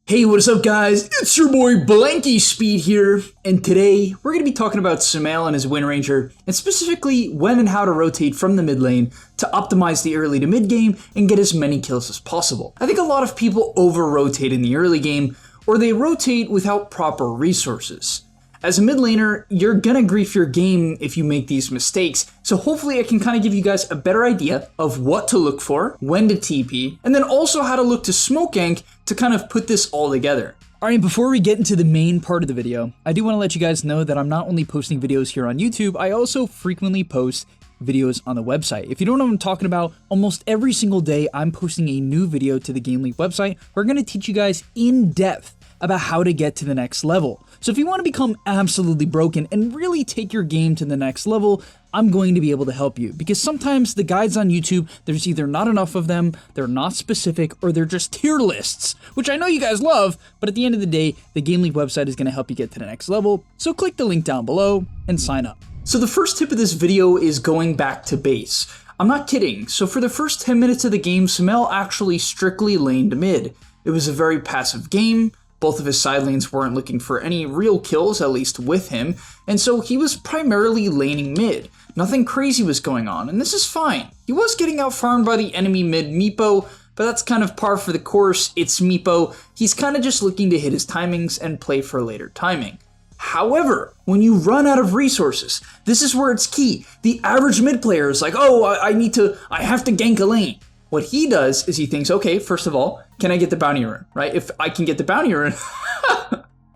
Hey, what is up guys? It's your boy Blanky Speed here, and today we're going to be talking about Sumail and his Windranger, and specifically when and how to rotate from the mid lane to optimize the early to mid game and get as many kills as possible. I think a lot of people over-rotate in the early game, or they rotate without proper resources. As a mid laner, you're gonna grief your game if you make these mistakes, so hopefully I can kind of give you guys a better idea of what to look for, when to TP, and then also how to look to smoke gank to kind of put this all together. Alright, before we get into the main part of the video, I do want to let you guys know that I'm not only posting videos here on YouTube, I also frequently post videos on the website. If you don't know what I'm talking about, almost every single day I'm posting a new video to the Game League website. We're going to teach you guys in depth about how to get to the next level. So if you want to become absolutely broken and really take your game to the next level, I'm going to be able to help you, because sometimes the guides on YouTube, there's either not enough of them, they're not specific, or they're just tier lists, which I know you guys love, but at the end of the day, the Game League website is going to help you get to the next level. So click the link down below and sign up. So the first tip of this video is going back to base. I'm not kidding. So for the first 10 minutes of the game, Sumail actually strictly laned mid. It was a very passive game. Both of his side lanes weren't looking for any real kills, at least with him, and so he was primarily laning mid. Nothing crazy was going on, and this is fine. He was getting out farmed by the enemy mid Meepo, but that's kind of par for the course. It's Meepo. He's kind of just looking to hit his timings and play for later timing. However, when you run out of resources, this is where it's key. The average mid player is like, oh, I have to gank a lane. What he does is he thinks, okay, first of all, can I get the bounty rune, right? If I can get the bounty rune,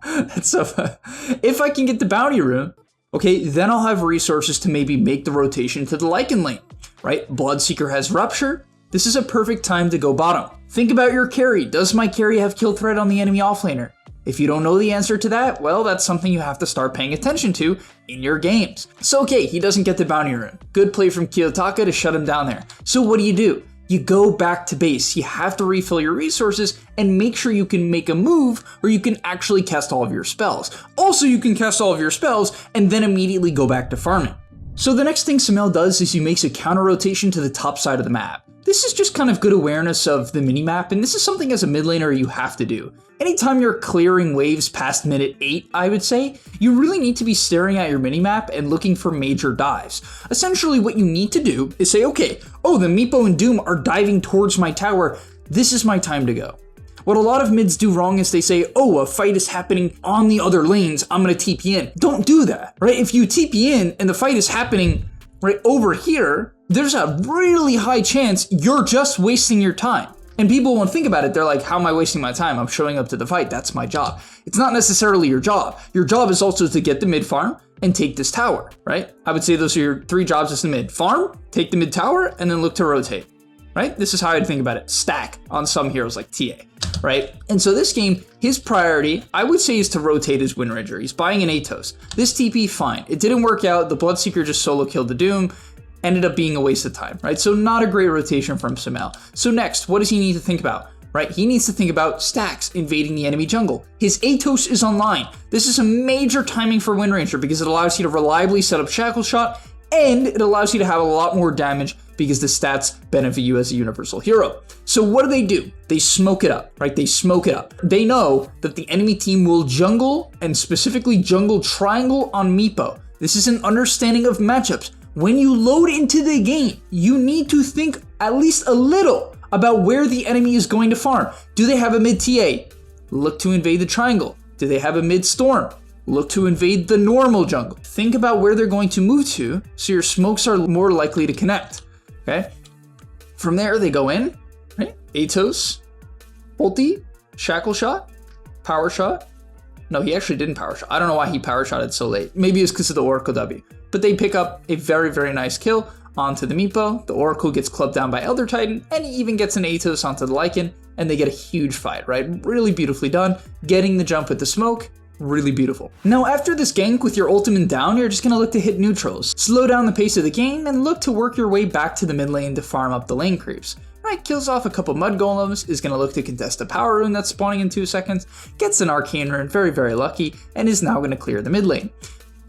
that's so fun. If I can get the bounty rune, okay, then I'll have resources to maybe make the rotation to the Lycan lane, right? Bloodseeker has Rupture. This is a perfect time to go bottom. Think about your carry. Does my carry have kill threat on the enemy offlaner? If you don't know the answer to that, well, that's something you have to start paying attention to in your games. So okay, he doesn't get the bounty rune. Good play from Kiyotaka to shut him down there. So what do? You go back to base. You have to refill your resources and make sure you can make a move where you can actually cast all of your spells. Also, you can cast all of your spells and then immediately go back to farming. So the next thing Sumail does is he makes a counter rotation to the top side of the map. This is just kind of good awareness of the minimap, and this is something as a mid laner you have to do. Anytime you're clearing waves past minute 8, I would say, you really need to be staring at your minimap and looking for major dives. Essentially what you need to do is say, okay, oh, the Meepo and Doom are diving towards my tower, this is my time to go. What a lot of mids do wrong is they say, oh, a fight is happening on the other lanes, I'm gonna TP in. Don't do that, right? If you TP in and the fight is happening right over here, there's a really high chance you're just wasting your time. And people won't think about it. They're like, how am I wasting my time? I'm showing up to the fight. That's my job. It's not necessarily your job. Your job is also to get the mid farm and take this tower, right? I would say those are your 3 jobs as the mid. Farm, take the mid tower, and then look to rotate, right? This is how I'd think about it. Stack on some heroes like TA, right? And so this game, his priority, I would say, is to rotate his Windranger. He's buying an Atos. This TP, fine. It didn't work out. The Bloodseeker just solo killed the Doom. Ended up being a waste of time, right? So not a great rotation from Sumail. So next, what does he need to think about, right? He needs to think about stacks invading the enemy jungle. His Atos is online. This is a major timing for Windranger because it allows you to reliably set up Shackle Shot, and it allows you to have a lot more damage because the stats benefit you as a universal hero. So what do? They smoke it up, right? They smoke it up. They know that the enemy team will jungle, and specifically jungle triangle on Meepo. This is an understanding of matchups. When you load into the game, you need to think at least a little about where the enemy is going to farm. Do they have a mid TA? Look to invade the triangle. Do they have a mid storm? Look to invade the normal jungle. Think about where they're going to move to so your smokes are more likely to connect, okay? From there, they go in, right? Atos, ulti, shackle shot, power shot. No, he actually didn't power shot. I don't know why he power shotted so late. Maybe it's because of the Oracle W. But they pick up a very, very nice kill onto the Meepo. The Oracle gets clubbed down by Elder Titan, and he even gets an Atos onto the Lycan, and they get a huge fight, right? Really beautifully done. Getting the jump with the smoke, really beautiful. Now, after this gank with your ultimate down, you're just gonna look to hit neutrals, slow down the pace of the game, and look to work your way back to the mid lane to farm up the lane creeps. Right, kills off a couple mud golems, is gonna look to contest a power rune that's spawning in 2 seconds, gets an arcane rune, very, very lucky, and is now gonna clear the mid lane.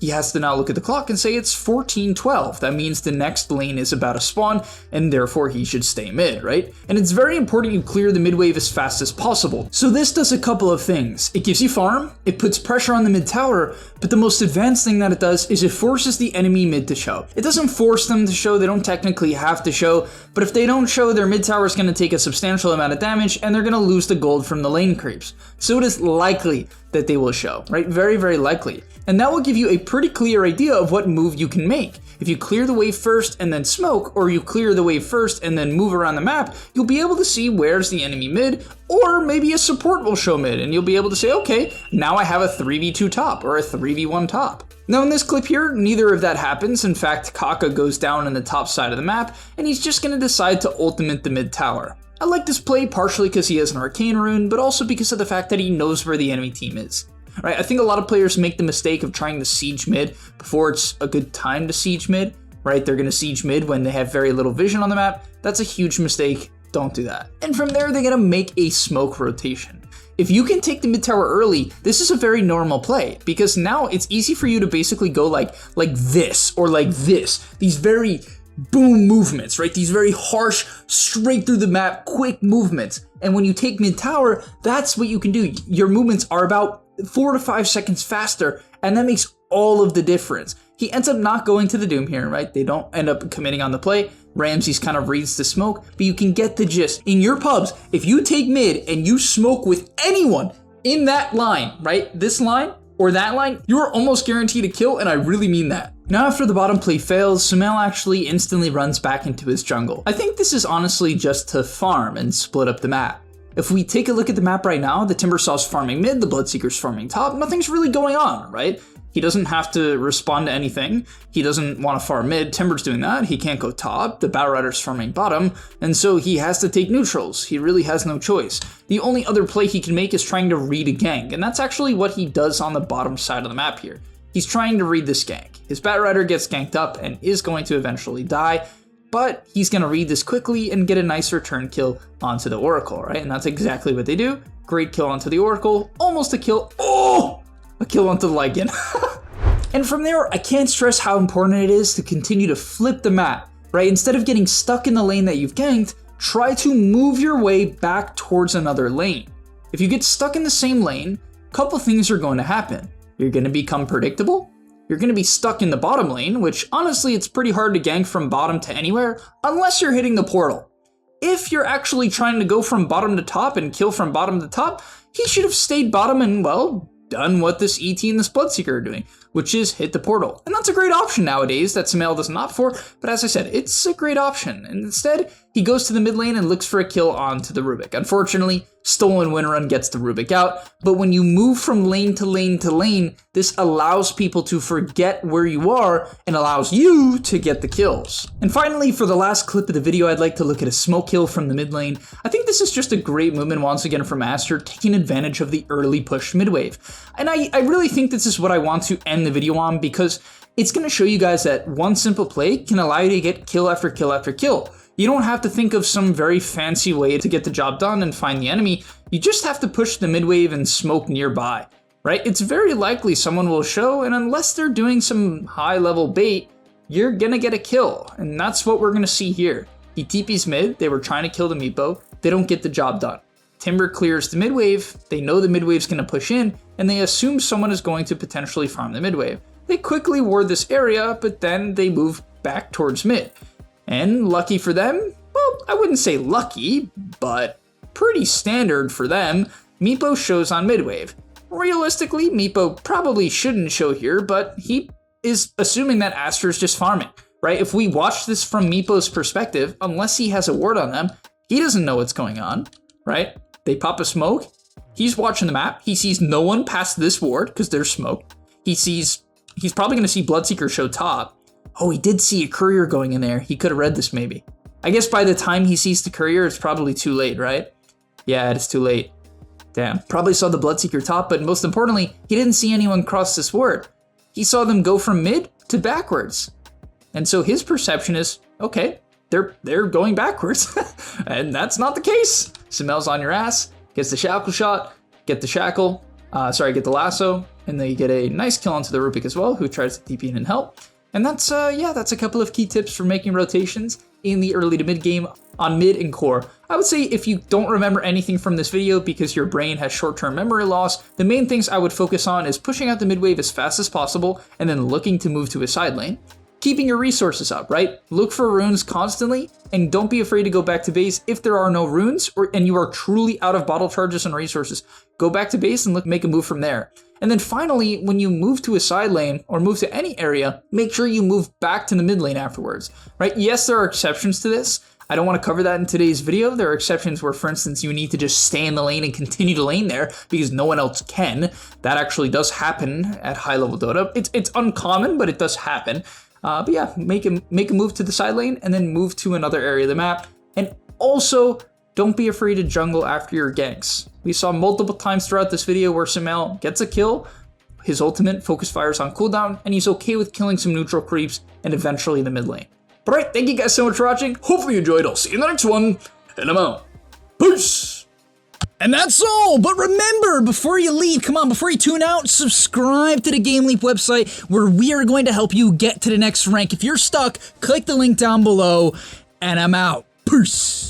he has to now look at the clock and say it's 14:12. That means the next lane is about to spawn, and therefore he should stay mid, right? And it's very important you clear the mid wave as fast as possible. So this does a couple of things. It gives you farm, it puts pressure on the mid tower, but the most advanced thing that it does is it forces the enemy mid to show. It doesn't force them to show, they don't technically have to show, but if they don't show, their mid tower is going to take a substantial amount of damage, and they're going to lose the gold from the lane creeps. So it is likely that they will show, right? Very, very likely. And that will give you a pretty clear idea of what move you can make. If you clear the wave first and then smoke, or you clear the wave first and then move around the map, you'll be able to see where's the enemy mid, or maybe a support will show mid, and you'll be able to say, okay, now I have a 3v2 top or a 3v1 top. Now in this clip here, neither of that happens. In fact, Kaka goes down on the top side of the map, and he's just going to decide to ultimate the mid tower. I like this play partially because he has an arcane rune, but also because of the fact that he knows where the enemy team is. Right, I think a lot of players make the mistake of trying to siege mid before it's a good time to siege mid, right? They're going to siege mid when they have very little vision on the map. That's a huge mistake. Don't do that. And from there, they're going to make a smoke rotation. If you can take the mid tower early, this is a very normal play, because now it's easy for you to basically go like this or like this. These very boom movements, right? These very harsh, straight through the map, quick movements. And when you take mid tower, that's what you can do. Your movements are about 4 to 5 seconds faster, and that makes all of the difference. He ends up not going to the Doom here, right? They don't end up committing on the play. Ramses kind of reads the smoke, but you can get the gist. In your pubs, if you take mid and you smoke with anyone in that line, right? This line or that line, you're almost guaranteed a kill, and I really mean that. Now after the bottom play fails, Sumail actually instantly runs back into his jungle. I think this is honestly just to farm and split up the map. If we take a look at the map right now, the Timbersaw's farming mid, the Bloodseeker's farming top, nothing's really going on, right? He doesn't have to respond to anything. He doesn't want to farm mid. Timber's doing that. He can't go top. The Battle Rider's farming bottom, and so he has to take neutrals. He really has no choice. The only other play he can make is trying to read a gank, and that's actually what he does on the bottom side of the map here. He's trying to read this gank. His Battle Rider gets ganked up and is going to eventually die, but he's going to read this quickly and get a nice return kill onto the Oracle, right? And that's exactly what they do. Great kill onto the Oracle, almost a kill. Oh! A kill onto the Lycan. And from there, I can't stress how important it is to continue to flip the map, right? Instead of getting stuck in the lane that you've ganked, try to move your way back towards another lane. If you get stuck in the same lane, a couple things are going to happen. You're going to become predictable. You're going to be stuck in the bottom lane, which honestly, it's pretty hard to gank from bottom to anywhere, unless you're hitting the portal. If you're actually trying to go from bottom to top and kill from bottom to top, he should have stayed bottom and, well, done what this ET and this Bloodseeker are doing, which is hit the portal. And that's a great option nowadays that Sumail doesn't opt for, but as I said, it's a great option. And instead, he goes to the mid lane and looks for a kill onto the Rubik. Unfortunately, Stolen Windrun gets the Rubik out, but when you move from lane to lane to lane, this allows people to forget where you are and allows you to get the kills. And finally, for the last clip of the video, I'd like to look at a smoke kill from the mid lane. I think this is just a great movement once again from Aster, taking advantage of the early push mid wave. And I really think this is what I want to end the video on, because it's going to show you guys that one simple play can allow you to get kill after kill after kill. You don't have to think of some very fancy way to get the job done and find the enemy. You just have to push the mid wave and smoke nearby, right? It's very likely someone will show, and unless they're doing some high level bait, you're gonna get a kill. And that's what we're gonna see here. He TP's mid, they were trying to kill the Meepo, they don't get the job done. Timber clears the mid wave, they know the mid wave's gonna push in, and they assume someone is going to potentially farm the mid wave. They quickly ward this area, but then they move back towards mid. And lucky for them, well, I wouldn't say lucky, but pretty standard for them, Meepo shows on mid wave. Realistically, Meepo probably shouldn't show here, but he is assuming that Aster's just farming, right? If we watch this from Meepo's perspective, unless he has a ward on them, he doesn't know what's going on, right? They pop a smoke, he's watching the map, he sees no one past this ward because there's smoke. He's probably going to see Bloodseeker show top. Oh, he did see a courier going in there. He could have read this maybe. I guess by the time he sees the courier, it's probably too late, right? Yeah, it's too late. Damn. Probably saw the Bloodseeker top, but most importantly, he didn't see anyone cross this ward. He saw them go from mid to backwards. And so his perception is, okay, they're going backwards. And that's not the case. Sumail's on your ass, gets the shackle shot, get the shackle, get the lasso, and they get a nice kill onto the Rupik as well, who tries to TP in and help. And that's a couple of key tips for making rotations in the early to mid game on mid and core. I would say if you don't remember anything from this video because your brain has short-term memory loss, the main things I would focus on is pushing out the mid wave as fast as possible and then looking to move to a side lane. Keeping your resources up, right? Look for runes constantly and don't be afraid to go back to base if there are no runes and you are truly out of bottle charges and resources. Go back to base and make a move from there. And then finally, when you move to a side lane or move to any area, make sure you move back to the mid lane afterwards, right? Yes, there are exceptions to this. I don't want to cover that in today's video. There are exceptions where, for instance, you need to just stay in the lane and continue to lane there because no one else can. That actually does happen at high level Dota. It's uncommon, but it does happen. But yeah, make a move to the side lane and then move to another area of the map. And also, don't be afraid to jungle after your ganks. We saw multiple times throughout this video where Sumail gets a kill, his ultimate focus fires on cooldown, and he's okay with killing some neutral creeps and eventually the mid lane. But alright, thank you guys so much for watching. Hopefully you enjoyed. I'll see you in the next one, and I'm out. Peace! And that's all, but remember, before you leave, before you tune out, subscribe to the Game Leap website where we are going to help you get to the next rank. If you're stuck, click the link down below, and I'm out. Peace!